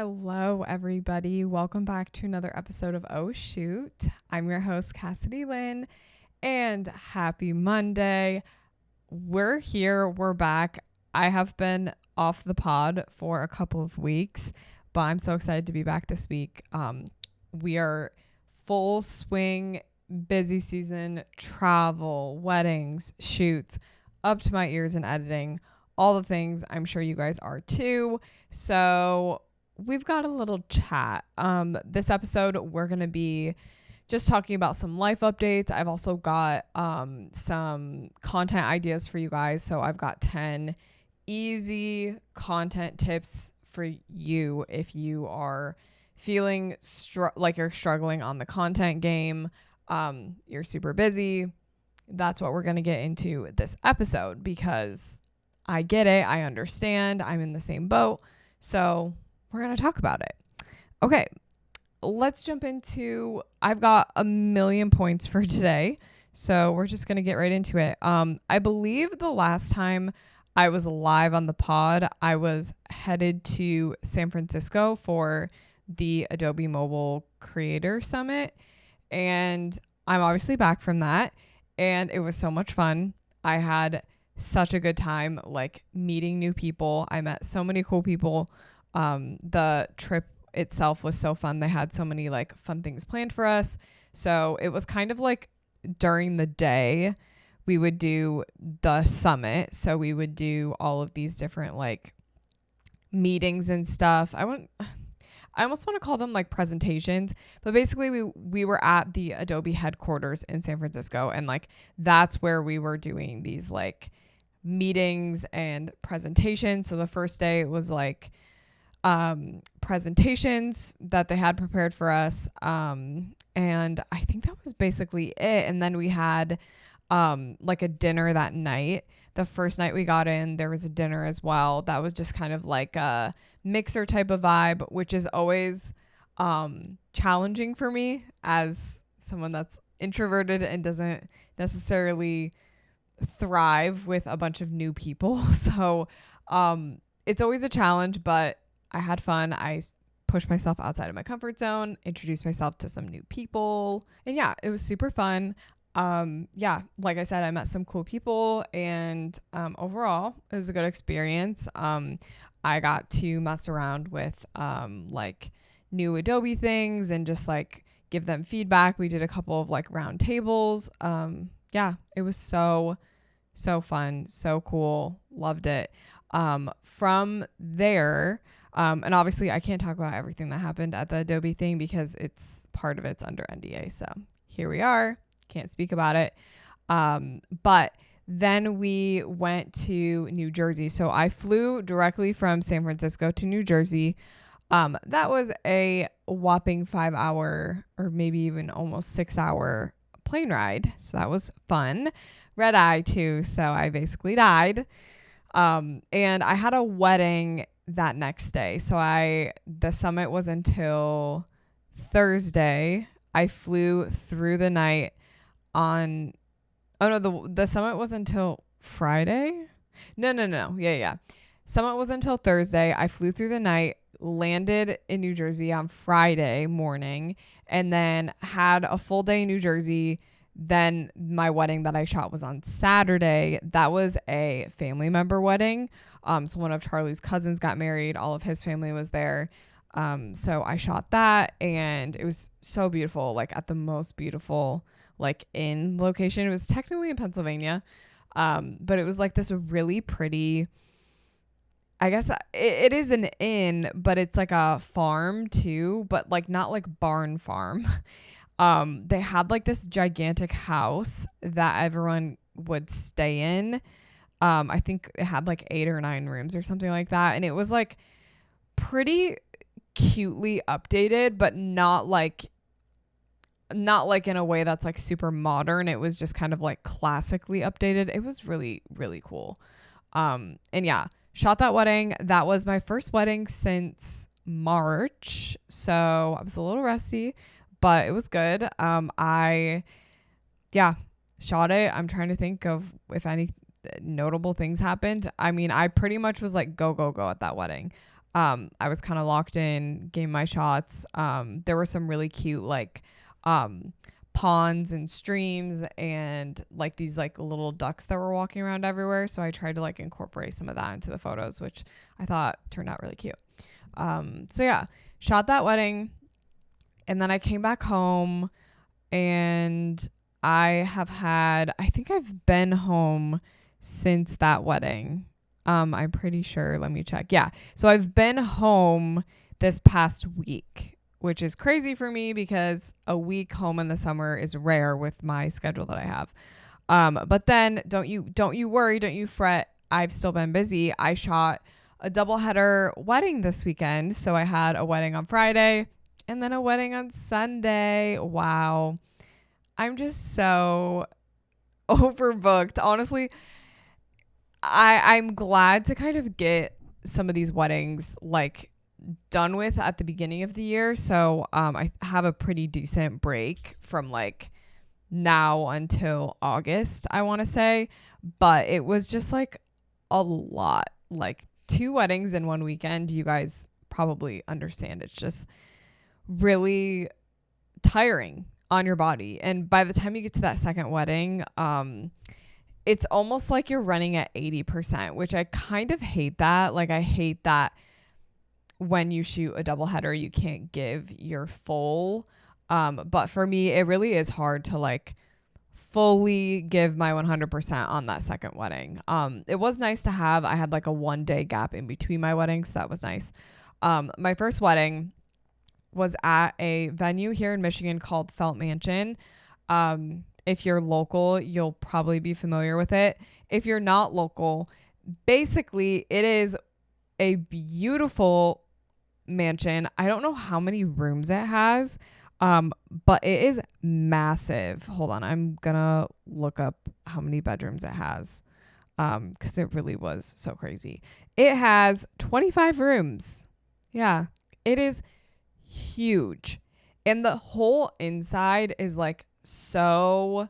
Hello, everybody. Welcome back to another episode of Oh Shoot. I'm your host, Cassidy Lynne, and happy Monday. We're here. We're back. I have been off the pod for a couple of weeks, but I'm so excited to be back this week. We are full swing, busy season, travel, weddings, shoots, up to my ears in editing, all the things. I'm sure you guys are too. So we've got a little chat. This episode, we're going to be just talking about some life updates. I've also got some content ideas for you guys. So I've got 10 easy content tips for you if you are feeling like you're struggling on the content game. You're super busy. That's what we're going to get into this episode because I get it. I understand. I'm in the same boat. So we're going to talk about it. Okay, let's jump into, I've got a million points for today. So we're just going to get right into it. I believe the last time I was live on the pod, I was headed to San Francisco for the Adobe Mobile Creator Summit. And I'm obviously back from that. And it was so much fun. I had such a good time, like meeting new people. I met so many cool people. The trip itself was so fun. They had so many like fun things planned for us. So it was kind of like during the day we would do the summit. So we would do all of these different like meetings and stuff. I almost want to call them like presentations, but basically we were at the Adobe headquarters in San Francisco, and like that's where we were doing these like meetings and presentations. So the first day it was like presentations that they had prepared for us, and I think that was basically it. And then we had like a dinner that night. The first night we got in, there was a dinner as well. That was just kind of like a mixer type of vibe, which is always challenging for me as someone that's introverted and doesn't necessarily thrive with a bunch of new people. So it's always a challenge, but I had fun. I pushed myself outside of my comfort zone, introduced myself to some new people, and yeah, it was super fun. Like I said, I met some cool people, and overall it was a good experience. I got to mess around with like new Adobe things and just like give them feedback. We did a couple of like round tables. It was so fun, so cool. Loved it. From there, and obviously I can't talk about everything that happened at the Adobe thing because part of it's under NDA. So here we are. Can't speak about it. But then we went to New Jersey. So I flew directly from San Francisco to New Jersey. That was a whopping 5-hour or maybe even almost 6-hour plane ride. So that was fun. Red eye too. So I basically died. And I had a wedding that next day. So the summit was until Thursday. I flew through the night the summit was until Friday. No. Yeah. Summit was until Thursday. I flew through the night, landed in New Jersey on Friday morning, and then had a full day in New Jersey. Then my wedding that I shot was on Saturday. That was a family member wedding. So one of Charlie's cousins got married. All of his family was there. So I shot that, and it was so beautiful, like at the most beautiful like inn location. It was technically in Pennsylvania, but it was like this really pretty, I guess it is an inn, but it's like a farm too, but like not like barn farm. They had like this gigantic house that everyone would stay in. I think it had like 8 or 9 rooms or something like that. And it was like pretty cutely updated, but not like in a way that's like super modern. It was just kind of like classically updated. It was really, really cool. And yeah, shot that wedding. That was my first wedding since March. So I was a little rusty, but it was good. I shot it. I'm trying to think of if any notable things happened. I mean, I pretty much was like go at that wedding. I was kind of locked in, gave my shots. There were some really cute like ponds and streams and like these like little ducks that were walking around everywhere. So I tried to like incorporate some of that into the photos, which I thought turned out really cute. So yeah, shot that wedding, and then I came back home, and I think I've been home since that wedding. I'm pretty sure. Let me check. Yeah. So I've been home this past week, which is crazy for me because a week home in the summer is rare with my schedule that I have. But then don't you worry, don't you fret. I've still been busy. I shot a doubleheader wedding this weekend. So I had a wedding on Friday and then a wedding on Sunday. Wow. I'm just so overbooked. Honestly, I'm glad to kind of get some of these weddings like done with at the beginning of the year. So I have a pretty decent break from like now until August, I want to say. But it was just like a lot, like 2 weddings in one weekend. You guys probably understand. It's just really tiring on your body. And by the time you get to that second wedding, it's almost like you're running at 80%, which I kind of hate that. Like I hate that when you shoot a doubleheader, you can't give your full. But for me, it really is hard to like fully give my 100% on that second wedding. It was nice to have. I had like a 1-day gap in between my weddings. So that was nice. My first wedding was at a venue here in Michigan called Felt Mansion. If you're local, you'll probably be familiar with it. If you're not local, basically it is a beautiful mansion. I don't know how many rooms it has, but it is massive. Hold on. I'm gonna look up how many bedrooms it has, because it really was so crazy. It has 25 rooms. Yeah, it is huge. And the whole inside is like so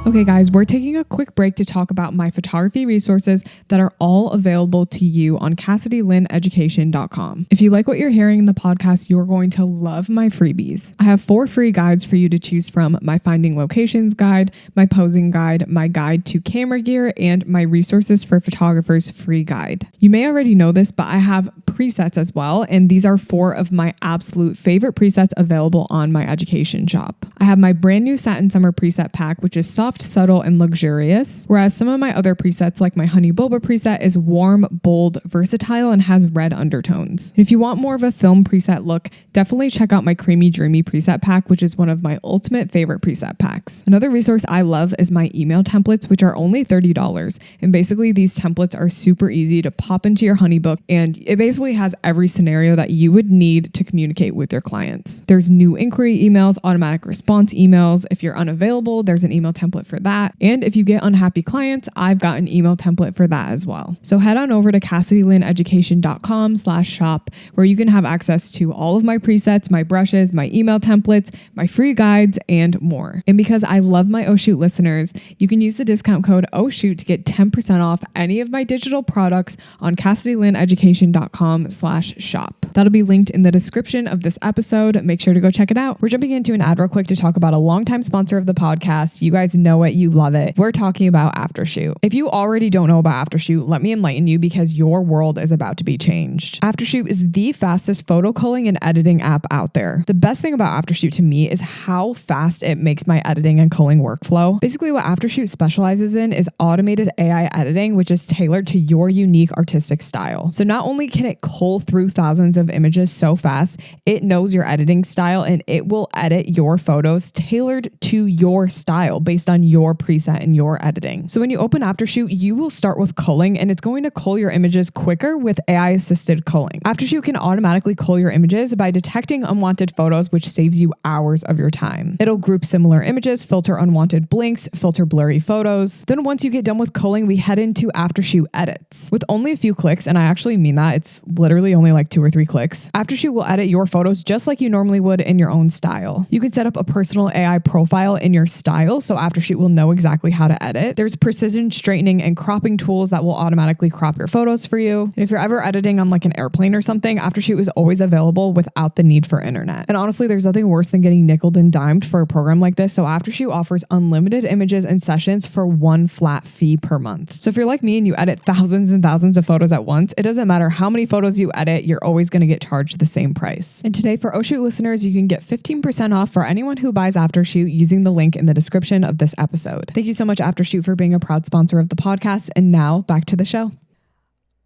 Okay guys, we're taking a quick break to talk about my photography resources that are all available to you on CassidyLynneEducation.com. If you like what you're hearing in the podcast, you're going to love my freebies. I have 4 free guides for you to choose from: my finding locations guide, my posing guide, my guide to camera gear, and my resources for photographers free guide. You may already know this, but I have presets as well, and these are 4 of my absolute favorite presets available on my education shop. I have my brand new Satin Summer preset pack, which is soft, subtle, and luxurious, whereas some of my other presets like my Honey Boba preset is warm, bold, versatile, and has red undertones. If you want more of a film preset look, definitely check out my Creamy Dreamy preset pack, which is one of my ultimate favorite preset packs. Another resource I love is my email templates, which are only $30. And basically these templates are super easy to pop into your Honeybook, and it basically has every scenario that you would need to communicate with your clients. There's new inquiry emails, automatic response emails. If you're unavailable, there's an email template for that. And if you get unhappy clients, I've got an email template for that as well. So head on over to CassidyLynneEducation.com/shop, where you can have access to all of my presets, my brushes, my email templates, my free guides, and more. And because I love my Oh Shoot listeners, you can use the discount code OhShoot to get 10% off any of my digital products on CassidyLynneEducation.com/shop. That'll be linked in the description of this episode. Make sure to go check it out. We're jumping into an ad real quick to talk about a longtime sponsor of the podcast. You guys know it. You love it. We're talking about Aftershoot. If you already don't know about Aftershoot, let me enlighten you, because your world is about to be changed. Aftershoot is the fastest photo culling and editing app out there. The best thing about Aftershoot to me is how fast it makes my editing and culling workflow. Basically, what Aftershoot specializes in is automated AI editing, which is tailored to your unique artistic style. So not only can it cull through thousands of images so fast, it knows your editing style and it will edit your photos tailored to your style based on your preset and your editing. So when you open Aftershoot, you will start with culling, and it's going to cull your images quicker with AI assisted culling. Aftershoot can automatically cull your images by detecting unwanted photos, which saves you hours of your time. It'll group similar images, filter unwanted blinks, filter blurry photos. Then once you get done with culling, we head into Aftershoot edits. With only a few clicks, and I actually mean that, it's literally only like 2 or 3 clicks, Aftershoot will edit your photos just like you normally would in your own style. You can set up a personal AI profile in your style, so Aftershoot will know exactly how to edit. There's precision straightening and cropping tools that will automatically crop your photos for you. And if you're ever editing on like an airplane or something, Aftershoot is always available without the need for internet. And honestly, there's nothing worse than getting nickeled and dimed for a program like this, so Aftershoot offers unlimited images and sessions for one flat fee per month. So if you're like me and you edit thousands and thousands of photos at once, it doesn't matter how many photos you edit, you're always going to get charged the same price. And today for Oh Shoot listeners, you can get 15% off for anyone who buys Aftershoot using the link in the description of this episode. Thank you so much, Aftershoot, for being a proud sponsor of the podcast. And now back to the show.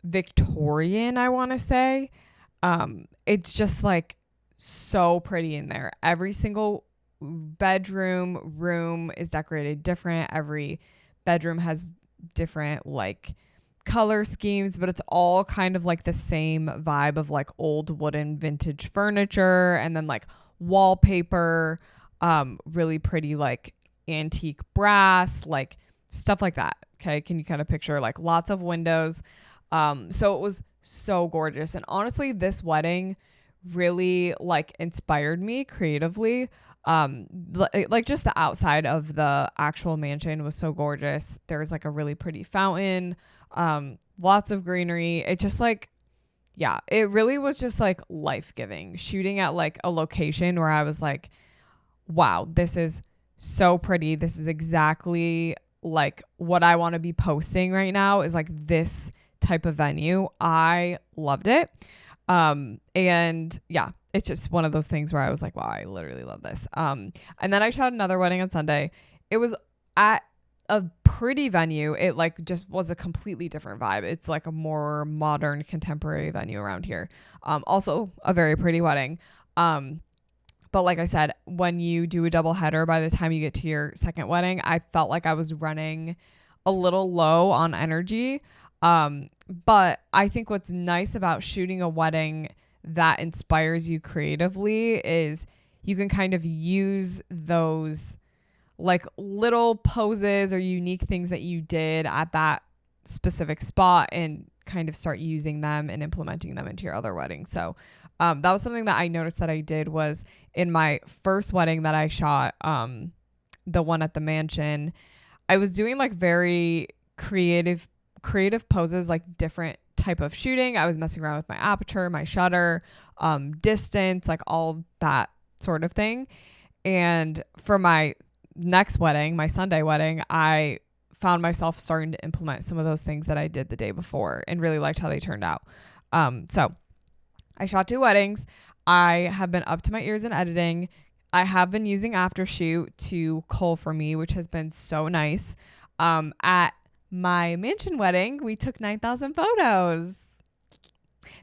Victorian, I want to say. It's just like so pretty in there. Every single room is decorated different. Every bedroom has different like color schemes, but it's all kind of like the same vibe of like old wooden vintage furniture and then like wallpaper, really pretty like antique brass, like stuff like that. Okay. Can you kind of picture like lots of windows? So it was so gorgeous. And honestly, this wedding really like inspired me creatively. Like just the outside of the actual mansion was so gorgeous. There's like a really pretty fountain, lots of greenery. It just like, yeah, it really was just like life-giving shooting at like a location where I was like, wow, this is so pretty. This is exactly like what I want to be posting right now is like this type of venue. I loved it. And yeah, it's just one of those things where I was like, wow, I literally love this. And then I shot another wedding on Sunday. It was at a pretty venue. It like just was a completely different vibe. It's like a more modern contemporary venue around here. Also a very pretty wedding. But like I said, when you do a double header, by the time you get to your second wedding, I felt like I was running a little low on energy. But I think what's nice about shooting a wedding that inspires you creatively is you can kind of use those like little poses or unique things that you did at that specific spot and kind of start using them and implementing them into your other weddings. So that was something that I noticed that I did was in my first wedding that I shot, the one at the mansion, I was doing like very creative poses, like different type of shooting. I was messing around with my aperture, my shutter, distance, like all that sort of thing. And for my next wedding, my Sunday wedding, I found myself starting to implement some of those things that I did the day before and really liked how they turned out. So I shot 2 weddings. I have been up to my ears in editing. I have been using Aftershoot to cull for me, which has been so nice. At my mansion wedding, we took 9,000 photos.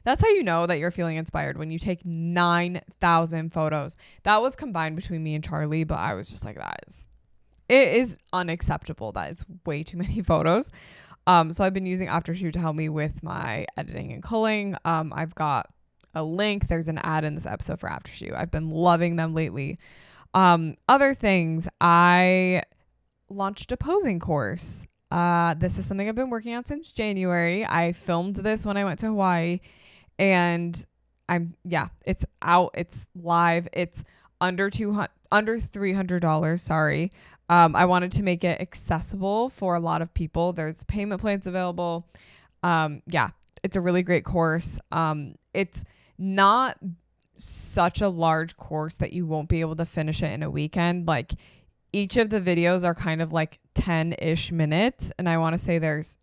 That's how you know that you're feeling inspired, when you take 9,000 photos. That was combined between me and Charlie, but I was just like, it is unacceptable. That is way too many photos. So I've been using Aftershoot to help me with my editing and culling. I've got a link. There's an ad in this episode for Aftershoot. I've been loving them lately. Other things, I launched a posing course. This is something I've been working on since January. I filmed this when I went to Hawaii, and it's out, it's live, it's under $300. Sorry. I wanted to make it accessible for a lot of people. There's payment plans available. It's a really great course. It's not such a large course that you won't be able to finish it in a weekend. Like, each of the videos are kind of like 10-ish minutes. And I want to say there's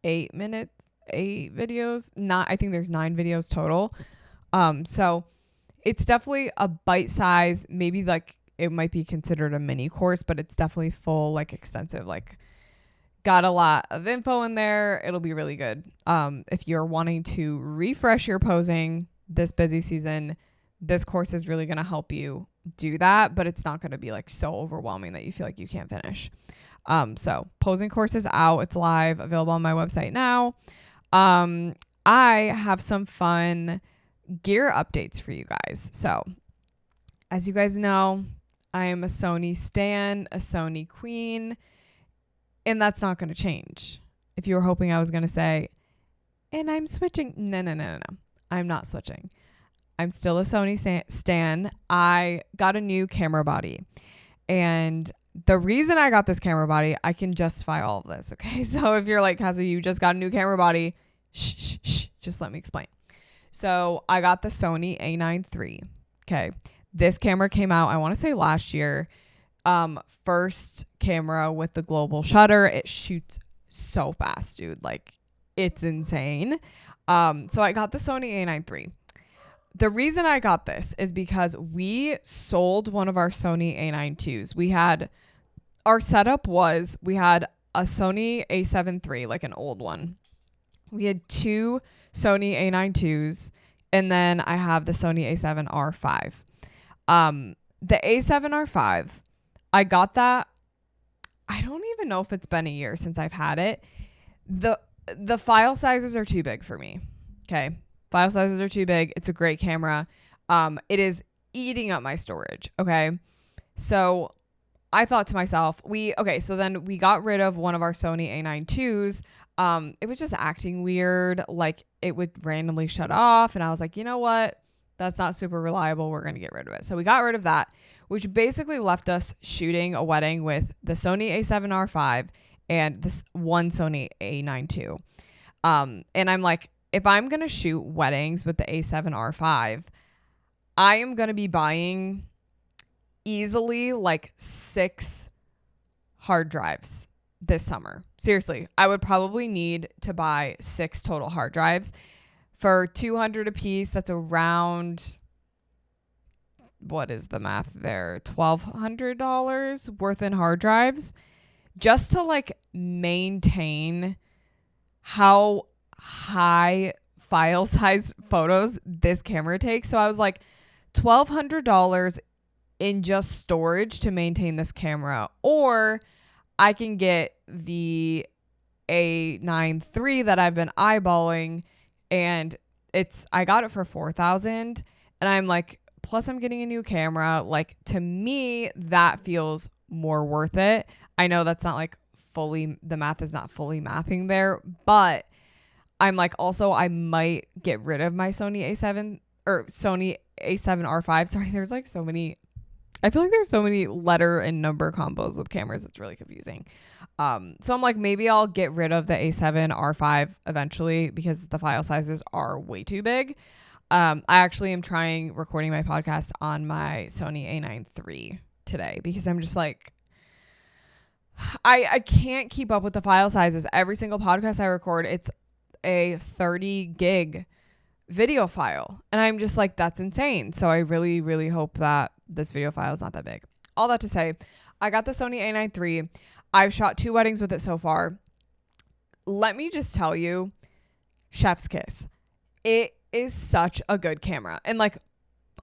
8 videos. I think there's 9 videos total. So it's definitely a bite size, maybe like it might be considered a mini course, but it's definitely full, like extensive, like got a lot of info in there. It'll be really good. If you're wanting to refresh your posing this busy season, this course is really going to help you do that, but it's not going to be like so overwhelming that you feel like you can't finish. So posing course is out. It's live, available on my website now. I have some fun gear updates for you guys. So as you guys know, I am a Sony stan, a Sony queen, and that's not going to change. If you were hoping I was going to say, and I'm switching. No. I'm not switching. I'm still a Sony stan. I got a new camera body. And the reason I got this camera body, I can justify all of this. Okay. So if you're like, Cassie, you just got a new camera body, just let me explain. So I got the Sony A9 III. Okay. This camera came out, I want to say last year. First camera with the global shutter. It shoots so fast, dude. Like, it's insane. So I got the Sony A9 III. The reason I got this is because we sold one of our Sony A9 IIs. Our setup was, we had a Sony A7 III, like an old one. We had two Sony A9 IIs, and then I have the Sony A7 R5. The A7 R5, I got that. I don't even know if it's been a year since I've had it. The file sizes are too big for me. Okay. File sizes are too big. It's a great camera. It is eating up my storage. Okay. So I thought to myself, so then we got rid of one of our Sony A9 IIs. It was just acting weird. Like, it would randomly shut off. And I was like, you know what? That's not super reliable. We're going to get rid of it. So we got rid of that, which basically left us shooting a wedding with the Sony A7 R5 and this one Sony A9 II. And I'm like, if I'm going to shoot weddings with the A7 R5, I am going to be buying easily like 6 hard drives this summer. Seriously, I would probably need to buy 6 total hard drives for $200 a piece. That's around, what is the math there? $1,200 worth in hard drives, just to like maintain how high file size photos this camera takes. So I was like, $1,200 in just storage to maintain this camera, or I can get the A9 III that I've been eyeballing, and I got it for $4,000, and I'm like, plus I'm getting a new camera. Like, to me, that feels more worth it. I know that's not like the math is not fully mathing there, but I'm like, also, I might get rid of my Sony A7 or Sony A7 R5. Sorry, there's like so many. I feel like there's so many letter and number combos with cameras. It's really confusing. So I'm like, maybe I'll get rid of the A7 R5 eventually because the file sizes are way too big. I actually am trying recording my podcast on my Sony A9 III today because I'm just like, I can't keep up with the file sizes. Every single podcast I record, it's a 30 gig video file. And I'm just like, that's insane. So I really, really hope that this video file is not that big. All that to say, I got the Sony A9 III. I've shot 2 weddings with it so far. Let me just tell you, chef's kiss. It is such a good camera. And like,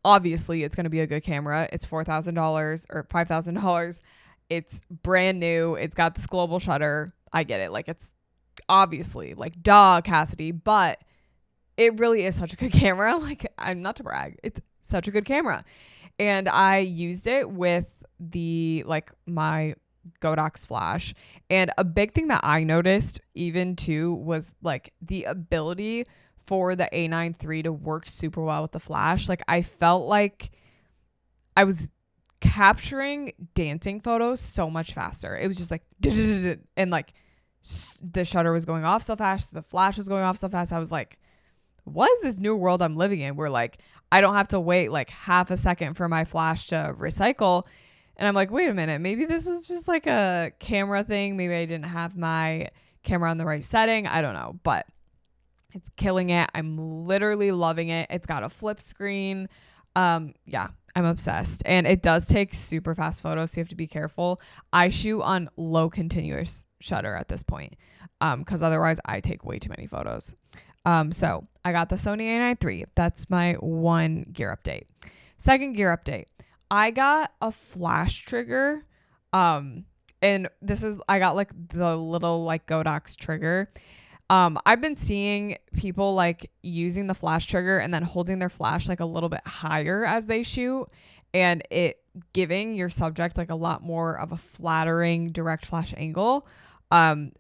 obviously it's going to be a good camera. It's $4,000 or $5,000. It's brand new. It's got this global shutter. I get it. Like, it's obviously like, duh, Cassidy, but it really is such a good camera. Like, I'm not to brag. It's such a good camera. And I used it with my Godox flash. And a big thing that I noticed even too was like the ability for the A9 III to work super well with the flash. Like, I felt like I was capturing dancing photos so much faster. It was just like, and like the shutter was going off so fast. The flash was going off so fast. I was like, what is this new world I'm living in where like I don't have to wait like half a second for my flash to recycle? And I'm like, wait a minute, maybe this was just like a camera thing. Maybe I didn't have my camera on the right setting. I don't know, but it's killing it. I'm literally loving it. It's got a flip screen. Yeah, I'm obsessed. And it does take super fast photos, so you have to be careful. I shoot on low continuous shutter at this point, because otherwise I take way too many photos. So I got the Sony A9 III. That's my one gear update. Second gear update. I got a flash trigger. And I got like the little like Godox trigger. I've been seeing people like using the flash trigger and then holding their flash like a little bit higher as they shoot, and it giving your subject like a lot more of a flattering direct flash angle.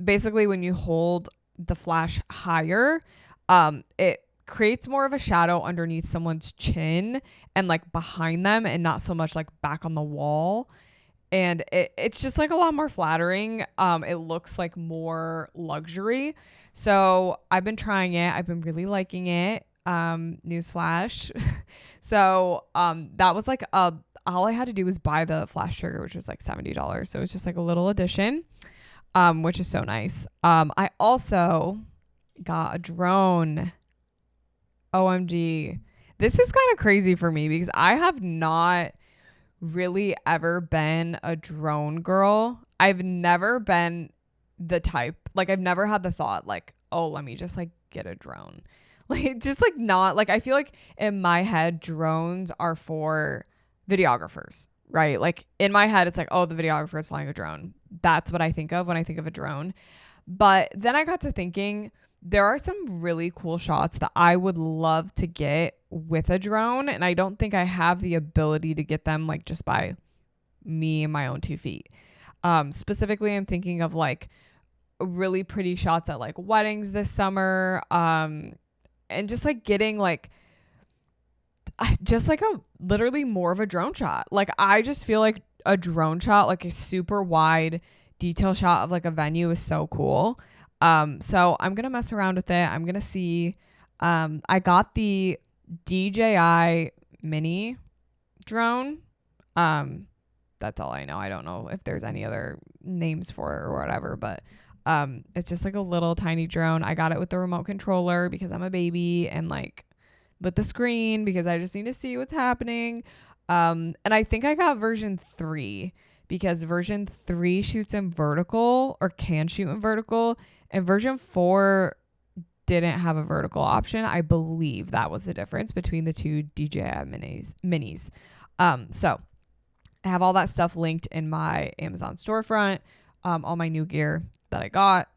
Basically when you hold the flash higher, it creates more of a shadow underneath someone's chin and like behind them, and not so much like back on the wall. And it's just like a lot more flattering. It looks like more luxury. So I've been trying it. I've been really liking it. Newsflash. So that was like all I had to do was buy the flash trigger, which was like $70. So it's just like a little addition, which is so nice. I also got a drone. OMG. This is kind of crazy for me because I have not really ever been a drone girl. I've never been the type, like I've never had the thought like, oh, let me just like get a drone. Like just like not like, I feel like in my head drones are for videographers, right? Like in my head it's like, oh, the videographer is flying a drone. That's what I think of when I think of a drone. But then I got to thinking there are some really cool shots that I would love to get with a drone, and I don't think I have the ability to get them like just by me and my own 2 feet. Specifically, I'm thinking of like really pretty shots at like weddings this summer, and just like getting like just like a literally more of a drone shot. Like I just feel like a drone shot, like a super wide detail shot of like a venue is so cool. So I'm gonna mess around with it. I'm gonna see. I got the DJI mini drone. That's all I know. I don't know if there's any other names for it or whatever, but it's just like a little tiny drone. I got it with the remote controller because I'm a baby, and like with the screen because I just need to see what's happening. And I think I got version 3 because version 3 shoots in vertical or can shoot in vertical, and version 4 didn't have a vertical option. I believe that was the difference between the two DJI minis. So I have all that stuff linked in my Amazon storefront, all my new gear that I got.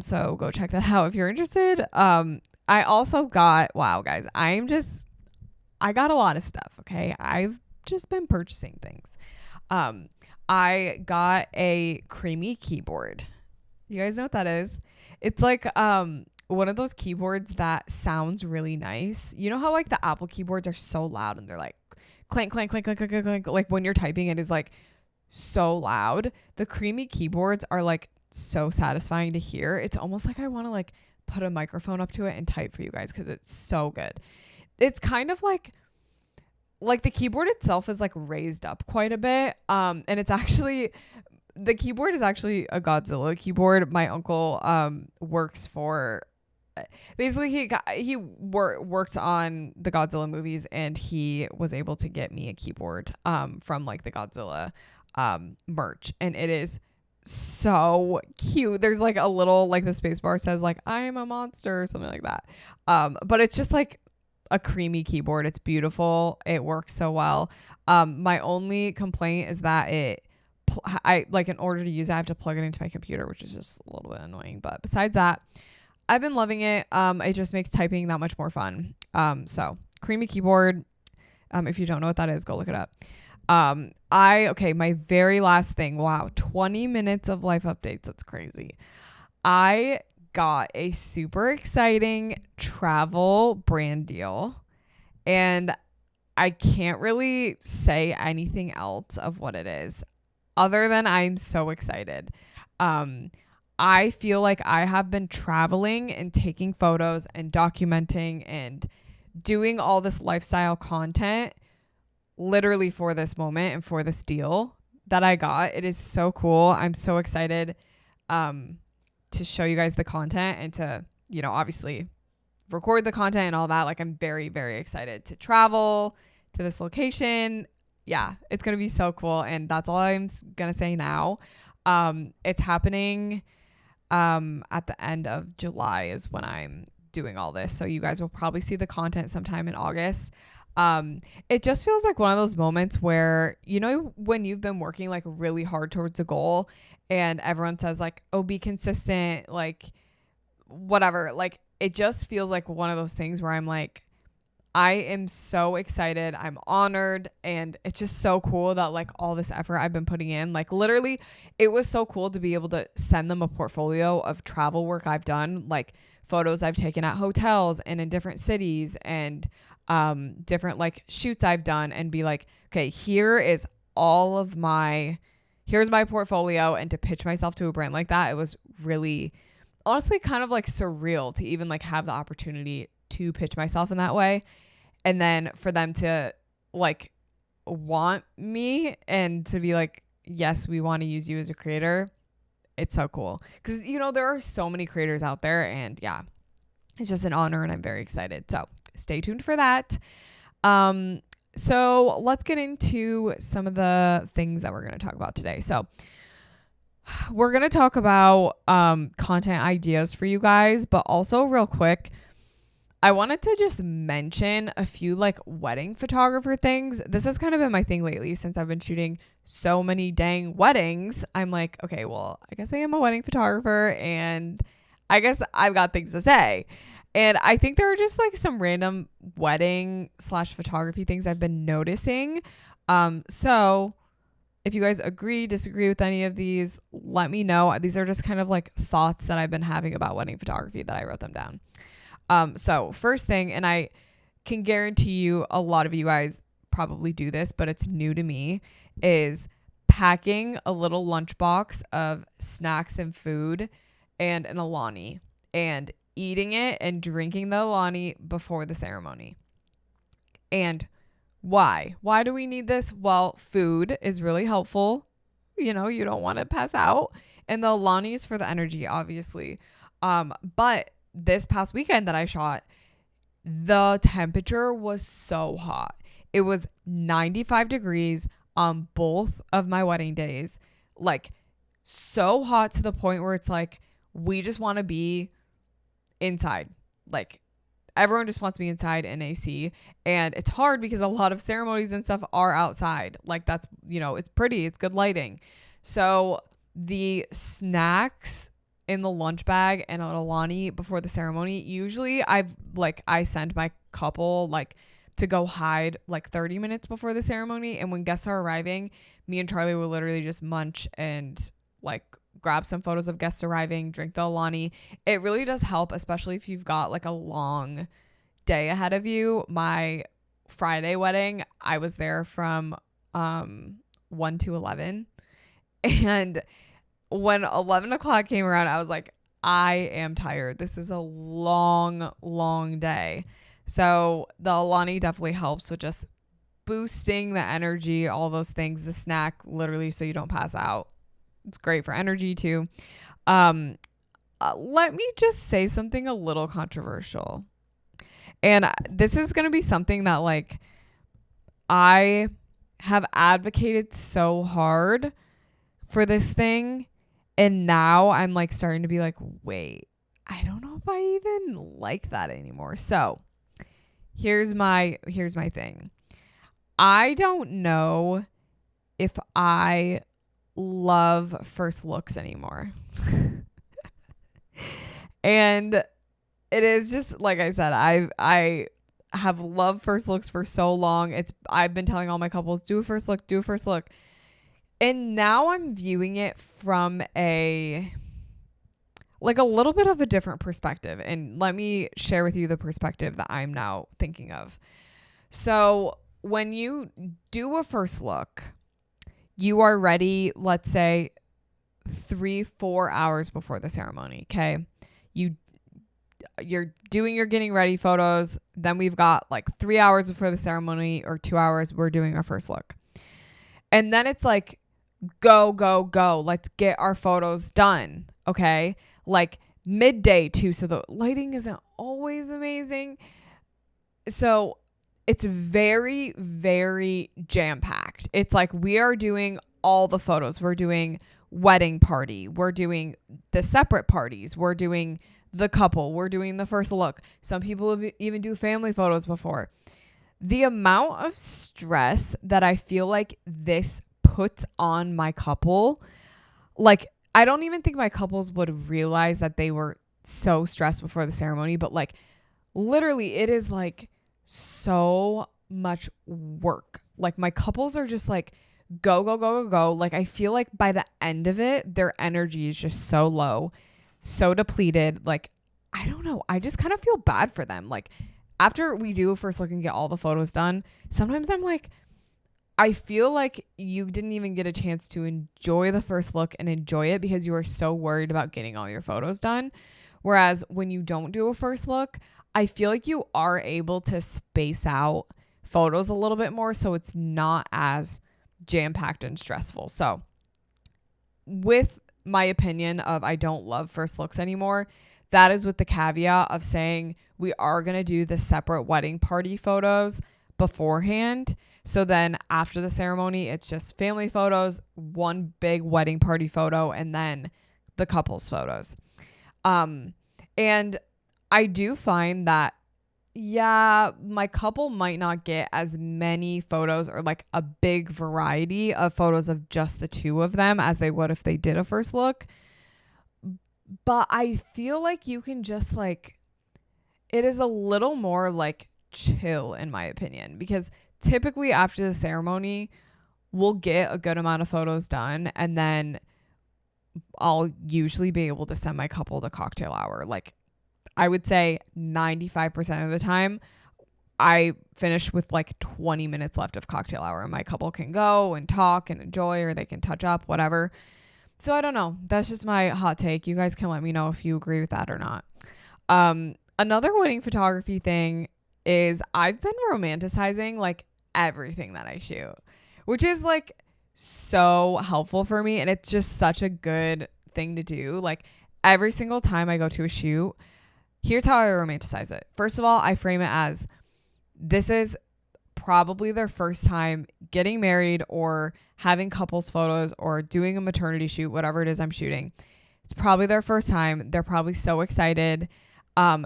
So go check that out if you're interested. I also got, wow, guys, I got a lot of stuff. Okay. I've just been purchasing things. I got a creamy keyboard. You guys know what that is? It's like, one of those keyboards that sounds really nice. You know how like the Apple keyboards are so loud and they're like clank, clank, clank, clank, clank, clank, clank. Like when you're typing, it is like so loud. The creamy keyboards are like so satisfying to hear. It's almost like I want to like put a microphone up to it and type for you guys because it's so good. It's kind of like the keyboard itself is like raised up quite a bit. And it's actually, the keyboard is actually a Godzilla keyboard. My uncle works for, basically he works on the Godzilla movies, and he was able to get me a keyboard from like the Godzilla merch, and it is so cute. There's like a little, like the space bar says like I am a monster or something like that, but it's just like a creamy keyboard. It's beautiful. It works so well. My only complaint is that I like, in order to use it I have to plug it into my computer, which is just a little bit annoying, but besides that I've been loving it. It just makes typing that much more fun. So creamy keyboard. If you don't know what that is, go look it up. Okay, my very last thing. Wow, 20 minutes of life updates. That's crazy. I got a super exciting travel brand deal, and I can't really say anything else of what it is other than I'm so excited. I feel like I have been traveling and taking photos and documenting and doing all this lifestyle content literally for this moment and for this deal that I got. It is so cool. I'm so excited to show you guys the content and to, obviously record the content and all that. Like I'm very, very excited to travel to this location. Yeah, it's going to be so cool. And that's all I'm going to say now. It's happening at the end of July is when I'm doing all this. So you guys will probably see the content sometime in August. It just feels like one of those moments where, when you've been working like really hard towards a goal and everyone says like, oh, be consistent, like whatever, like it just feels like one of those things where I'm like, I am so excited. I'm honored. And it's just so cool that like all this effort I've been putting in, like literally it was so cool to be able to send them a portfolio of travel work I've done, like photos I've taken at hotels and in different cities and different like shoots I've done, and be like, okay, here's my portfolio. And to pitch myself to a brand like that, it was really honestly kind of like surreal to even like have the opportunity to pitch myself in that way. And then for them to like want me and to be like, yes, we want to use you as a creator. It's so cool. Because, you know, there are so many creators out there, and yeah, it's just an honor, and I'm very excited. So stay tuned for that. So let's get into some of the things that we're going to talk about today. So we're going to talk about content ideas for you guys, but also real quick, I wanted to just mention a few like wedding photographer things. This has kind of been my thing lately since I've been shooting so many dang weddings. I'm like, okay, well, I guess I am a wedding photographer, and I guess I've got things to say. And I think there are just like some random wedding / photography things I've been noticing. So if you guys agree, disagree with any of these, let me know. These are just kind of like thoughts that I've been having about wedding photography that I wrote them down. So first thing, and I can guarantee you a lot of you guys probably do this, but it's new to me, is packing a little lunchbox of snacks and food and an Alani, and eating it and drinking the Alani before the ceremony. And why? Why do we need this? Well, food is really helpful. You know, you don't want to pass out. And the Alani is for the energy, obviously. But this past weekend that I shot, the temperature was so hot. It was 95 degrees on both of my wedding days. Like so hot to the point where it's like, we just want to be inside. Like everyone just wants to be inside in AC. And it's hard because a lot of ceremonies and stuff are outside. Like that's, you know, it's pretty, it's good lighting. So the snacks in the lunch bag and an Alani before the ceremony, usually I send my couple like to go hide like 30 minutes before the ceremony. And when guests are arriving, me and Charlie will literally just munch and like grab some photos of guests arriving, drink the Alani. It really does help, especially if you've got like a long day ahead of you. My Friday wedding, I was there from 1 to 11. And when 11 o'clock came around, I was like, I am tired. This is a long, long day. So the Alani definitely helps with just boosting the energy, all those things, the snack, literally, so you don't pass out. It's great for energy too. Let me just say something a little controversial. And this is going to be something that like I have advocated so hard for this thing. And now I'm like starting to be like, wait, I don't know if I even like that anymore. So here's my thing. I don't know if I love first looks anymore. And it is just like I said, I have loved first looks for so long. I've been telling all my couples, do a first look. And now I'm viewing it from a little bit of a different perspective. And let me share with you the perspective that I'm now thinking of. So when you do a first look, you are ready, let's say 3-4 hours before the ceremony. Okay. You're doing your getting ready photos. Then we've got like 3 hours before the ceremony or 2 hours. We're doing our first look. And then it's like, go. Let's get our photos done. Okay. Like midday too. So the lighting isn't always amazing. So it's very, very jam-packed. It's like we are doing all the photos. We're doing wedding party. We're doing the separate parties. We're doing the couple. We're doing the first look. Some people even do family photos before. The amount of stress that I feel like this puts on my couple, like I don't even think my couples would realize that they were so stressed before the ceremony, but like literally it is like so much work. Like my couples are just like go, go, go, go, go. Like I feel like by the end of it, their energy is just so low, so depleted. Like, I don't know. I just kind of feel bad for them. Like after we do a first look and get all the photos done, sometimes I'm like, I feel like you didn't even get a chance to enjoy the first look and enjoy it because you were so worried about getting all your photos done. Whereas when you don't do a first look, I feel like you are able to space out photos a little bit more so it's not as jam-packed and stressful. So with my opinion of I don't love first looks anymore, that is with the caveat of saying we are going to do the separate wedding party photos beforehand. So then after the ceremony, it's just family photos, one big wedding party photo, and then the couple's photos. And I do find that, yeah, my couple might not get as many photos or like a big variety of photos of just the two of them as they would if they did a first look. But I feel like you can just like, it is a little more like chill in my opinion, because typically after the ceremony, we'll get a good amount of photos done and then I'll usually be able to send my couple to cocktail hour. Like I would say 95% of the time I finish with like 20 minutes left of cocktail hour and my couple can go and talk and enjoy, or they can touch up, whatever. So I don't know. That's just my hot take. You guys can let me know if you agree with that or not. Another wedding photography thing is I've been romanticizing like everything that I shoot, which is like so helpful for me. And it's just such a good thing to do. Like every single time I go to a shoot, here's how I romanticize it. First of all, I frame it as this is probably their first time getting married or having couples photos or doing a maternity shoot, whatever it is I'm shooting. It's probably their first time. They're probably so excited.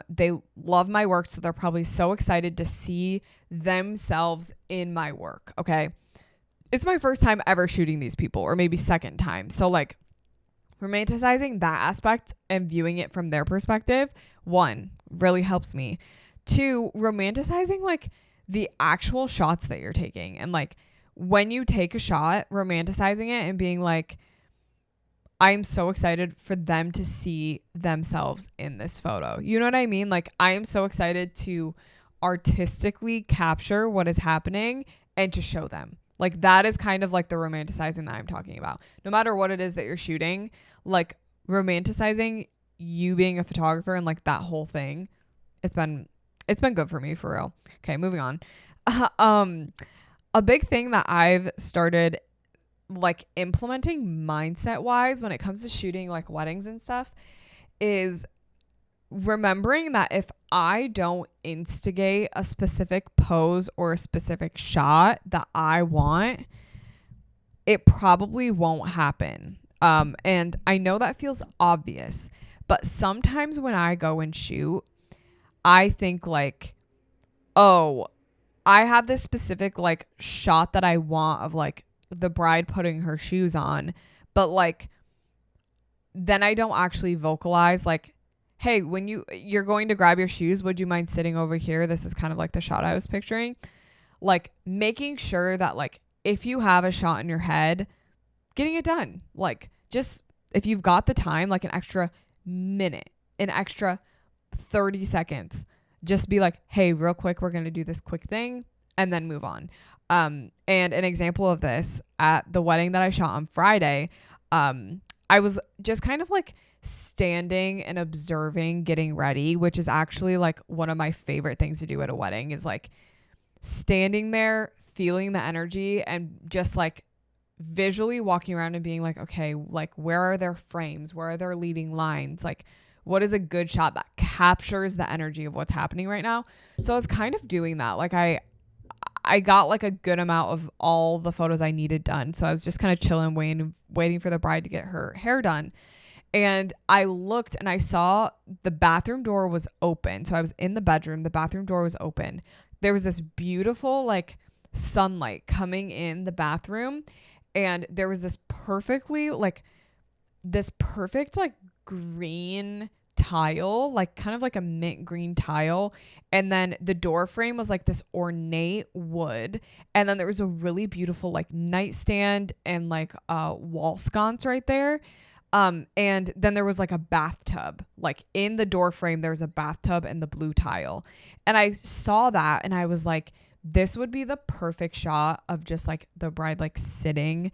They love my work, so they're probably so excited to see themselves in my work. Okay. It's my first time ever shooting these people, or maybe second time. So like romanticizing that aspect and viewing it from their perspective, one, really helps me. Two, romanticizing like the actual shots that you're taking. And like when you take a shot, romanticizing it and being like, I'm so excited for them to see themselves in this photo. You know what I mean? Like I am so excited to artistically capture what is happening and to show them. Like that is kind of like the romanticizing that I'm talking about. No matter what it is that you're shooting, like romanticizing you being a photographer and like that whole thing, it's been good for me, for real. Okay, moving on. A big thing that I've started like implementing mindset wise when it comes to shooting like weddings and stuff is remembering that if I don't instigate a specific pose or a specific shot that I want, it probably won't happen. And I know that feels obvious, but sometimes when I go and shoot, I think like, oh, I have this specific like shot that I want of like the bride putting her shoes on, but like then I don't actually vocalize like, hey, when you're going to grab your shoes, would you mind sitting over here? This is kind of like the shot I was picturing. Like making sure that like if you have a shot in your head, getting it done. Like just if you've got the time, like an extra minute, an extra 30 seconds, just be like, hey, real quick, we're going to do this quick thing and then move on. And an example of this at the wedding that I shot on Friday, I was just kind of like standing and observing getting ready, which is actually like one of my favorite things to do at a wedding, is like standing there, feeling the energy and just like visually walking around and being like, okay, like where are their frames? Where are their leading lines? Like what is a good shot that captures the energy of what's happening right now? So I was kind of doing that. Like I got like a good amount of all the photos I needed done. So I was just kind of chilling, waiting for the bride to get her hair done. And I looked and I saw the bathroom door was open. So I was in the bedroom. The bathroom door was open. There was this beautiful like sunlight coming in the bathroom. And there was this perfect like green tile, like kind of like a mint green tile. And then the door frame was like this ornate wood. And then there was a really beautiful like nightstand and like wall sconce right there. And then there was like a bathtub, like in the door frame, there was a bathtub and the blue tile. And I saw that and I was like, this would be the perfect shot of just like the bride, like sitting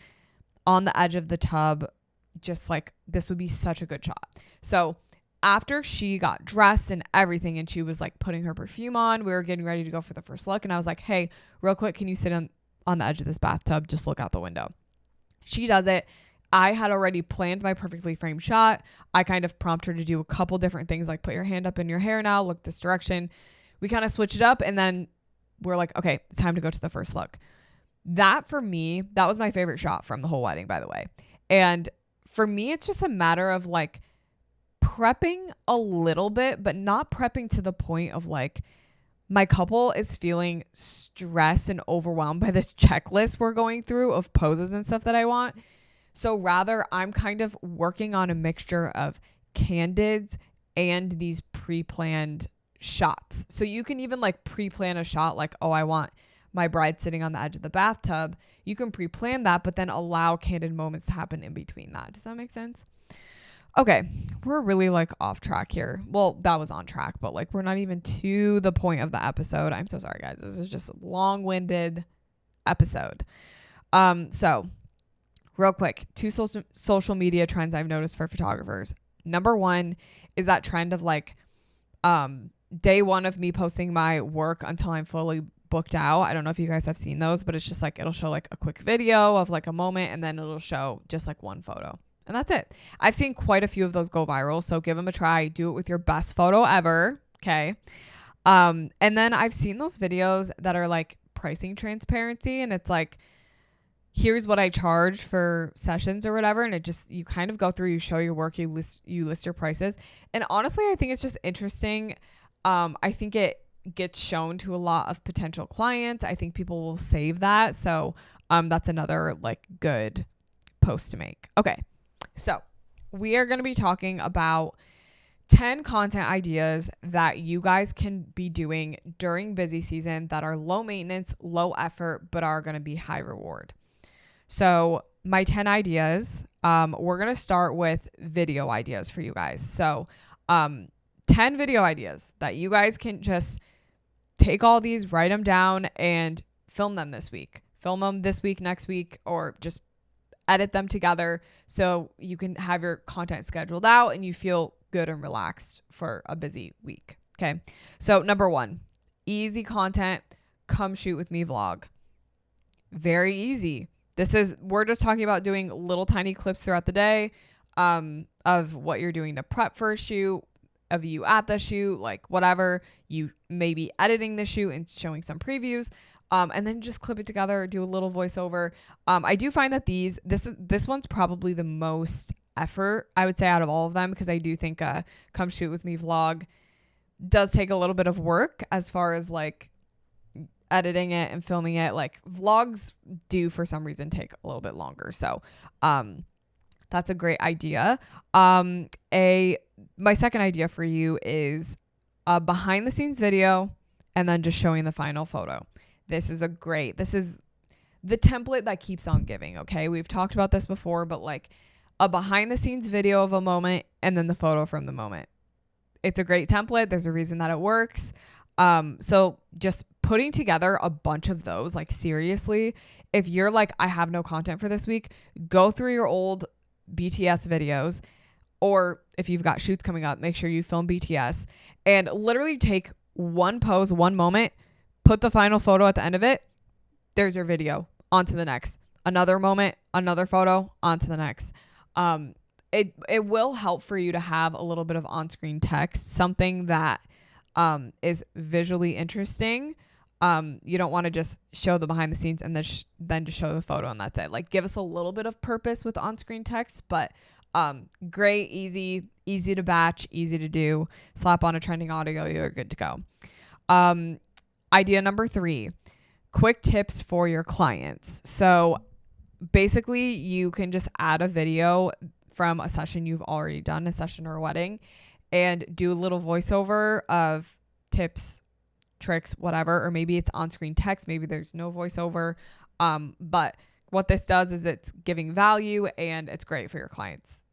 on the edge of the tub. Just like, this would be such a good shot. So after she got dressed and everything, and she was like putting her perfume on, we were getting ready to go for the first look. And I was like, hey, real quick, can you sit on the edge of this bathtub? Just look out the window. She does it. I had already planned my perfectly framed shot. I kind of prompt her to do a couple different things, like put your hand up in your hair now, look this direction. We kind of switch it up, and then we're like, okay, it's time to go to the first look. That for me, that was my favorite shot from the whole wedding, by the way. And for me, it's just a matter of like prepping a little bit, but not prepping to the point of like, my couple is feeling stressed and overwhelmed by this checklist we're going through of poses and stuff that I want. So rather, I'm kind of working on a mixture of candids and these pre-planned shots. So you can even like pre-plan a shot like, oh, I want my bride sitting on the edge of the bathtub. You can pre-plan that, but then allow candid moments to happen in between that. Does that make sense? Okay, we're really like off track here. Well, that was on track, but like we're not even to the point of the episode. I'm so sorry, guys. This is just a long-winded episode. So real quick, 2 social media trends I've noticed for photographers. Number 1 is that trend of like day 1 of me posting my work until I'm fully booked out. I don't know if you guys have seen those, but it's just like it'll show like a quick video of like a moment, and then it'll show just like one photo. And that's it. I've seen quite a few of those go viral, so give them a try. Do it with your best photo ever, okay? And then I've seen those videos that are like pricing transparency, and it's like, here's what I charge for sessions or whatever, and it just, you kind of go through, you show your work, you list your prices. And honestly, I think it's just interesting. I think it gets shown to a lot of potential clients. I think people will save that. So that's another like good post to make. Okay. So we are going to be talking about 10 content ideas that you guys can be doing during busy season that are low maintenance, low effort, but are going to be high reward. So my 10 ideas, we're going to start with video ideas for you guys. So 10 video ideas that you guys can just take all these, write them down, and film them this week. Film them this week, next week, or just edit them together so you can have your content scheduled out and you feel good and relaxed for a busy week. Okay. So number 1, easy content, come shoot with me vlog. Very easy. We're just talking about doing little tiny clips throughout the day of what you're doing to prep for a shoot, of you at the shoot, like whatever, you may be editing the shoot and showing some previews. And then just clip it together, do a little voiceover. I do find that this one's probably the most effort, I would say, out of all of them, because I do think come shoot with me vlog does take a little bit of work as far as like editing it and filming it. Like vlogs do for some reason take a little bit longer. So that's a great idea. My second idea for you is a behind the scenes video and then just showing the final photo. This is the template that keeps on giving. Okay. We've talked about this before, but like a behind the scenes video of a moment and then the photo from the moment. It's a great template. There's a reason that it works. So just putting together a bunch of those, like seriously, if you're like, I have no content for this week, go through your old BTS videos, or if you've got shoots coming up, make sure you film BTS and literally take one pose, one moment, put the final photo at the end of it. There's your video. On to the next. Another moment, another photo, on to the next. It will help for you to have a little bit of on-screen text, something that is visually interesting. You don't want to just show the behind the scenes and then just show the photo and that's it. Like give us a little bit of purpose with on-screen text, but great, easy to batch, easy to do. Slap on a trending audio, you're good to go. Idea number 3, quick tips for your clients. So basically you can just add a video from a session you've already done, a session or a wedding, and do a little voiceover of tips, tricks, whatever, or maybe it's on-screen text, maybe there's no voiceover. But what this does is it's giving value and it's great for your clients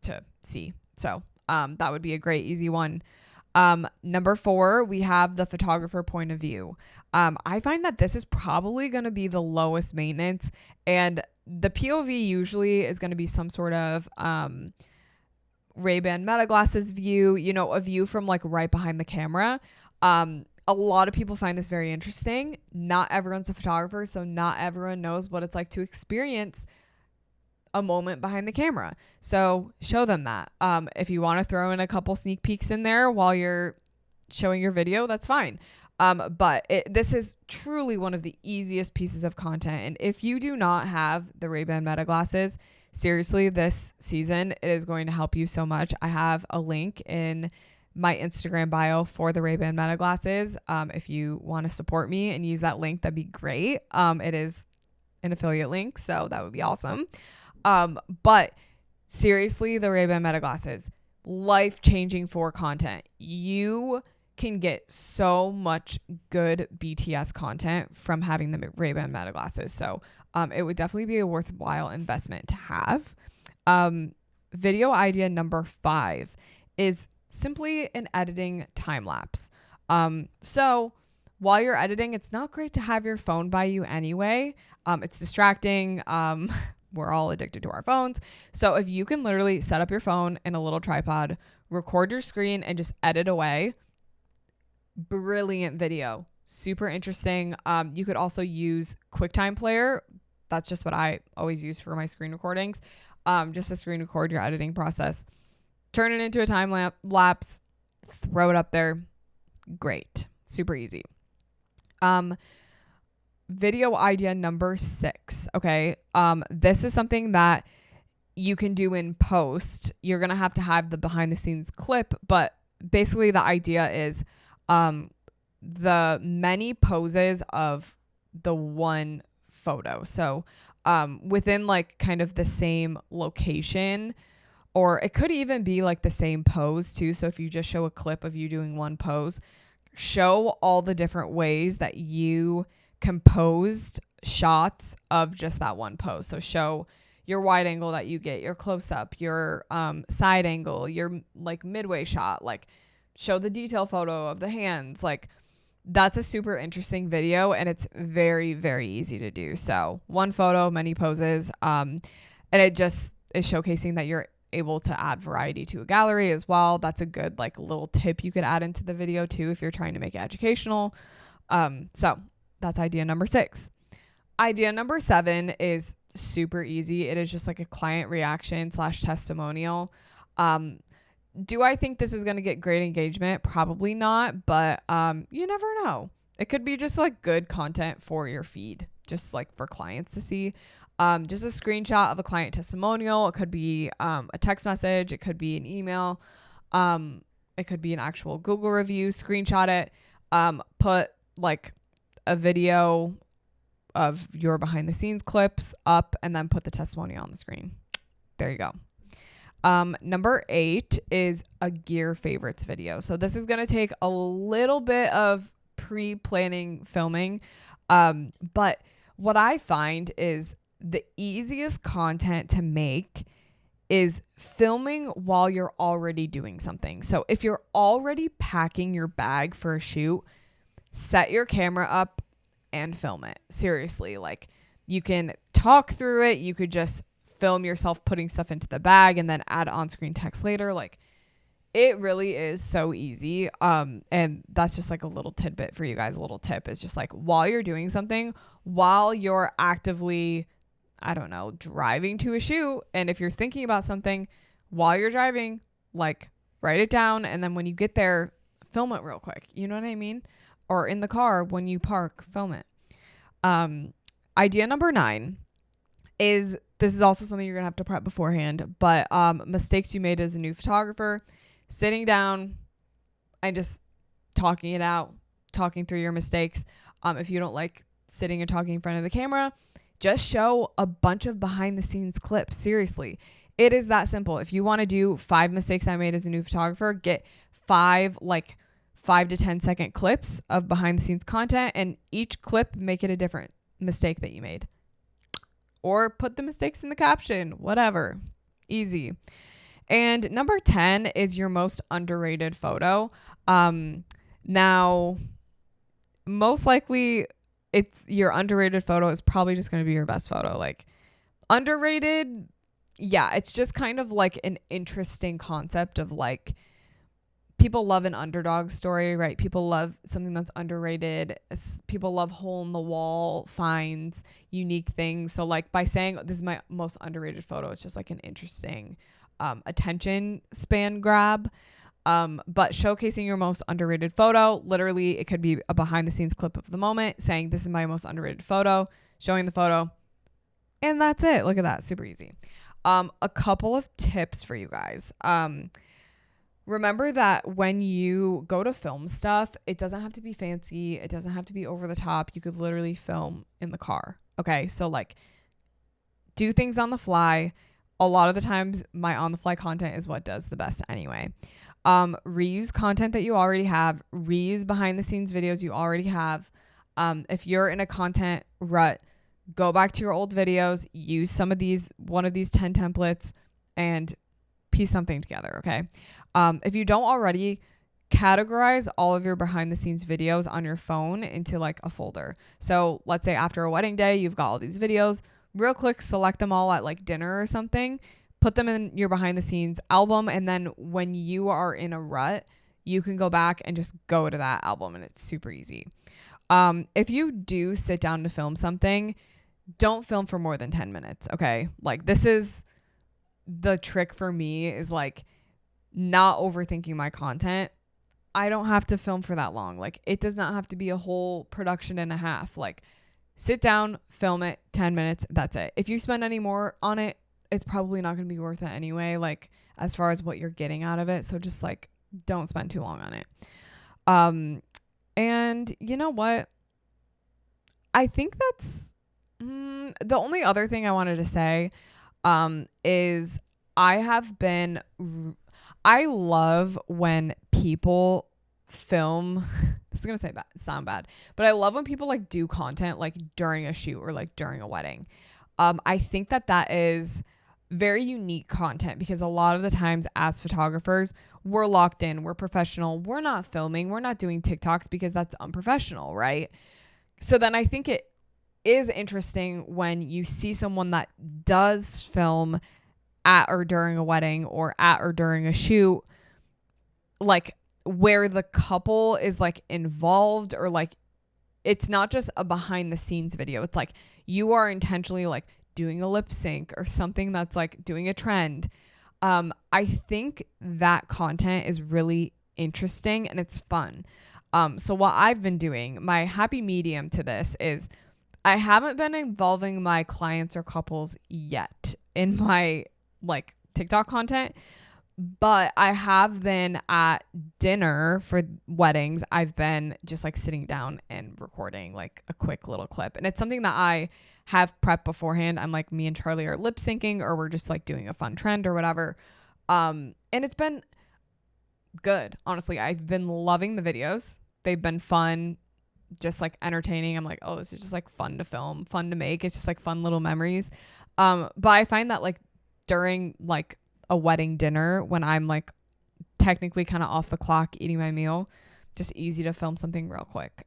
to see. So that would be a great, easy one. Number 4, we have the photographer point of view. I find that this is probably going to be the lowest maintenance, and the POV usually is going to be some sort of Ray-Ban Meta glasses view, a view from like right behind the camera. A lot of people find this very interesting. Not everyone's a photographer, so not everyone knows what it's like to experience a moment behind the camera. So show them that. If you want to throw in a couple sneak peeks in there while you're showing your video, that's fine. But this is truly one of the easiest pieces of content. And if you do not have the Ray-Ban Meta glasses, seriously, this season, it is going to help you so much. I have a link in my Instagram bio for the Ray-Ban Meta glasses. If you want to support me and use that link, that'd be great. It is an affiliate link, so that would be awesome. But seriously, the Ray-Ban Meta glasses, life-changing for content. You can get so much good BTS content from having the Ray-Ban Meta glasses. So it would definitely be a worthwhile investment to have. Video idea number 5 is simply an editing time lapse. So while you're editing, it's not great to have your phone by you anyway. It's distracting. We're all addicted to our phones. So if you can literally set up your phone in a little tripod, record your screen and just edit away, brilliant video. Super interesting. You could also use QuickTime Player. That's just what I always use for my screen recordings. Just to screen record your editing process. Turn it into a time lapse, throw it up there. Great. Super easy. Video idea number 6. Okay. This is something that you can do in post. You're going to have the behind the scenes clip, but basically the idea is the many poses of the one photo. So within like kind of the same location, or it could even be like the same pose too. So if you just show a clip of you doing one pose, show all the different ways that you composed shots of just that one pose. So show your wide angle that you get, your close up, your side angle, your like midway shot, like show the detail photo of the hands. Like that's a super interesting video and it's very, very easy to do. So one photo, many poses. And it just is showcasing that you're able to add variety to a gallery as well. That's a good like little tip you could add into the video too if you're trying to make it educational. So that's idea number 6. Idea number 7 is super easy. It is just like a client reaction / testimonial. Do I think this is going to get great engagement? Probably not, but you never know. It could be just like good content for your feed, just like for clients to see. Just a screenshot of a client testimonial. It could be a text message. It could be an email. It could be an actual Google review. Screenshot it. Put like a video of your behind the scenes clips up and then put the testimonial on the screen. There you go. Number 8 is a gear favorites video. So this is going to take a little bit of pre-planning filming. But what I find is the easiest content to make is filming while you're already doing something. So if you're already packing your bag for a shoot, set your camera up and film it. Seriously, like you can talk through it. You could just film yourself putting stuff into the bag and then add on-screen text later. Like it really is so easy. And that's just like a little tidbit for you guys. A little tip is just like while you're doing something, while you're actively, I don't know, driving to a shoot. And if you're thinking about something while you're driving, like write it down. And then when you get there, film it real quick. You know what I mean? Or in the car when you park, film it. Idea number 9 is, this is also something you're going to have to prep beforehand, but mistakes you made as a new photographer, sitting down and just talking it out, talking through your mistakes. If you don't like sitting and talking in front of the camera, just show a bunch of behind the scenes clips. Seriously, It is that simple. If you want to do 5 mistakes I made as a new photographer, get 5 to 10 second clips of behind the scenes content, and each clip make it a different mistake that you made. Or put the mistakes in the caption, whatever. Easy. And number 10 is your most underrated photo. Now, most likely it's your underrated photo is probably just going to be your best photo. Like underrated, yeah, it's just kind of like an interesting concept of like, people love an underdog story, right? People love something that's underrated. People love hole in the wall finds, unique things. So like by saying this is my most underrated photo, it's just like an interesting attention span grab. But showcasing your most underrated photo, literally it could be a behind the scenes clip of the moment saying this is my most underrated photo, showing the photo, and that's it. Look at that. Super easy. A couple of tips for you guys. Remember that when you go to film stuff, it doesn't have to be fancy. It doesn't have to be over the top. You could literally film in the car. Okay. So like do things on the fly. A lot of the times my on the fly content is what does the best anyway. Reuse content that you already have, reuse behind the scenes videos you already have. If you're in a content rut, go back to your old videos, use one of these 10 templates and piece something together. Okay. If you don't already, categorize all of your behind the scenes videos on your phone into like a folder. So let's say after a wedding day, you've got all these videos, real quick, select them all at like dinner or something, put them in your behind the scenes album. And then when you are in a rut, you can go back and just go to that album and it's super easy. If you do sit down to film something, don't film for more than 10 minutes. Okay. Like this is the trick for me is like, not overthinking my content. I don't have to film for that long. Like it does not have to be a whole production and a half. Like sit down, film it, 10 minutes. That's it. If you spend any more on it, it's probably not going to be worth it anyway. Like as far as what you're getting out of it. So just like, don't spend too long on it. And you know what? I think that's the only other thing I wanted to say, is I love when people film, this is going to sound bad, but I love when people like do content like during a shoot or like during a wedding. I think that is very unique content because a lot of the times as photographers, we're locked in, we're professional, we're not filming, we're not doing TikToks because that's unprofessional, right? So then I think it is interesting when you see someone that does film at or during a wedding or at or during a shoot, like where the couple is like involved or like it's not just a behind the scenes video. It's like you are intentionally like doing a lip sync or something that's like doing a trend. I think that content is really interesting and it's fun. So what I've been doing, my happy medium to this is I haven't been involving my clients or couples yet in my like TikTok content, but I have been at dinner for weddings. I've been just like sitting down and recording like a quick little clip. And it's something that I have prepped beforehand. I'm like, me and Charlie are lip syncing or we're just like doing a fun trend or whatever. And it's been good. Honestly, I've been loving the videos. They've been fun, just like entertaining. I'm like, oh, this is just like fun to film, fun to make. It's just like fun little memories. But I find that like during like a wedding dinner when I'm like technically kind of off the clock eating my meal, just easy to film something real quick.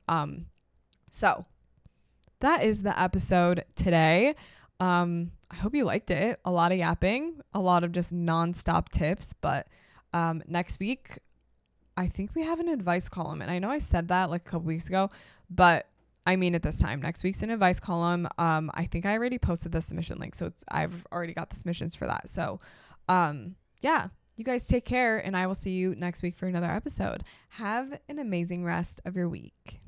So that is the episode today. I hope you liked it. A lot of yapping, a lot of just nonstop tips, but next week I think we have an advice column, and I know I said that like a couple weeks ago, but I mean it this time. Next week's an advice column. I think I already posted the submission link, so I've already got the submissions for that. So yeah, you guys take care, and I will see you next week for another episode. Have an amazing rest of your week.